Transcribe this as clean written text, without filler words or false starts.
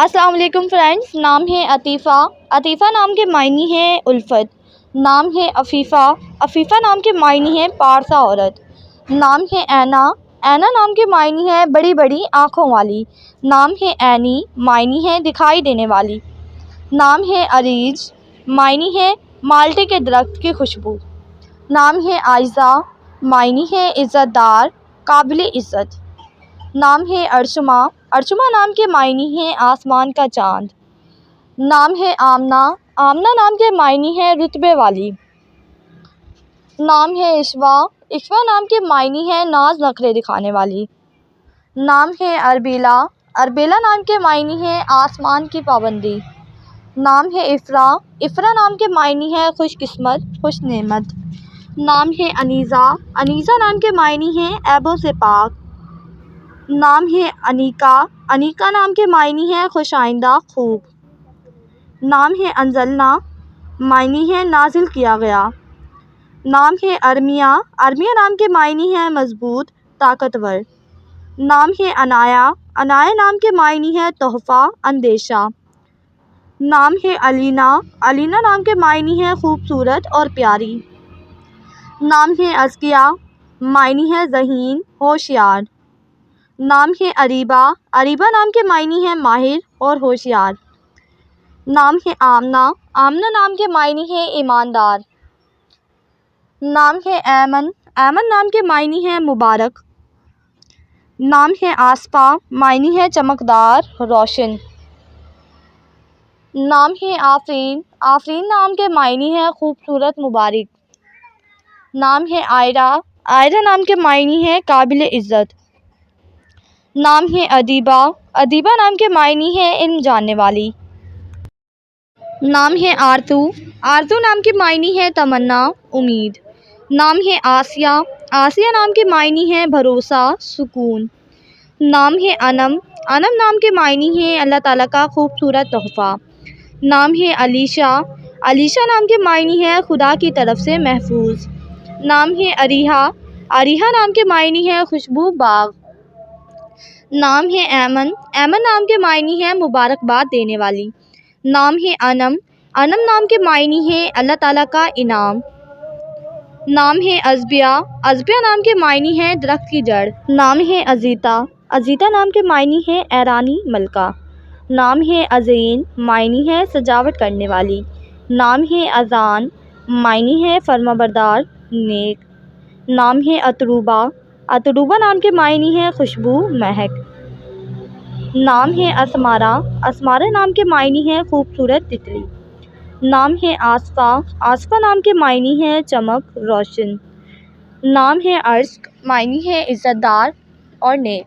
السلام علیکم فرینڈس، نام ہے عطیفہ۔ عطیفہ نام کے معنی ہیں الفت۔ نام ہے عفیفہ۔ عفیفہ نام کے معنی ہیں پارسا عورت۔ نام ہے اینا۔ اینا نام کے معنی ہیں بڑی بڑی آنکھوں والی۔ نام ہے عینی، معنی ہے دکھائی دینے والی۔ نام ہے عریج، معنی ہے مالٹے کے درخت کی خوشبو۔ نام ہے عائزہ، معنی ہے عزت دار، قابل عزت۔ نام ہے ارشما۔ ارشما نام کے معنی ہیں آسمان کا چاند۔ نام ہے آمنہ۔ آمنہ نام کے معنی ہیں رتبے والی۔ نام ہے عشوہ۔ عشوہ نام کے معنی ہیں ناز نخرے دکھانے والی۔ نام ہے اربیلا۔ اربیلا نام کے معنی ہیں آسمان کی پابندی۔ نام ہے افرا۔ افرا نام کے معنی ہیں خوش قسمت، خوش نعمت۔ نام ہے انیزہ۔ انیزہ نام کے معنی ہیں عیبوں سے پاک۔ نام ہے انیکا۔ انیکا نام کے معنی ہیں خوش آئندہ، خوب۔ نام ہے انزلنا، معنی ہے نازل کیا گیا۔ نام ہے ارمیہ۔ ارمیہ نام کے معنی ہیں مضبوط، طاقتور۔ نام ہے عنایا۔ عنایا نام کے معنی ہے تحفہ، اندیشہ۔ نام ہے علینا۔ علینا نام کے معنی ہے خوبصورت اور پیاری۔ نام ہے ازکیہ، معنی ہے ذہین، ہوشیار۔ نام ہے اریبہ۔ اریبہ نام کے معنی ہیں ماہر اور ہوشیار۔ نام ہے آمنہ۔ آمنہ نام کے معنی ہیں ایماندار۔ نام ہے ایمن۔ ایمن نام کے معنی ہیں مبارک۔ نام ہے آصفہ، معنی ہے چمکدار، روشن۔ نام ہے آفرین۔ آفرین نام کے معنی ہیں خوبصورت، مبارک۔ نام ہے آئرہ۔ آئرہ نام کے معنی ہیں قابل عزت۔ نام ہے ادیبہ۔ ادیبہ نام کے معنی ہیں علم جاننے والی۔ نام ہے آرزو۔ آرزو نام کے معنی ہیں تمنا، امید۔ نام ہے آسیہ۔ آسیہ نام کے معنی ہیں بھروسہ، سکون۔ نام ہے انم۔ انم نام کے معنی ہیں اللہ تعالیٰ کا خوبصورت تحفہ۔ نام ہے علیشہ۔ علیشہ نام کے معنی ہیں خدا کی طرف سے محفوظ۔ نام ہے اریحہ۔ اریحہ نام کے معنی ہیں خوشبو، باغ۔ نام ہے ایمن۔ ایمن نام کے معنی ہیں مبارکباد دینے والی۔ نام ہے انم۔ انم نام کے معنی ہیں اللہ تعالیٰ کا انعام۔ نام ہے ازبیہ۔ ازبیہ نام کے معنی ہیں درخت کی جڑ۔ نام ہے ازیتا۔ ازیتا نام کے معنی ہیں ایرانی، ملکہ۔ نام ہے ازین، معنی ہے سجاوٹ کرنے والی۔ نام ہے اذان، معنی ہے فرمانبردار، نیک۔ نام ہے اتروبہ۔ اتروبہ نام کے معنی ہیں خوشبو، مہک۔ نام ہے اسمارہ۔ اسمارہ نام کے معنی ہیں خوبصورت تتلی۔ نام ہے آصفہ۔ آصفہ نام کے معنی ہیں چمک، روشن۔ نام ہے ارزق، معنی ہے عزت دار اور نیک۔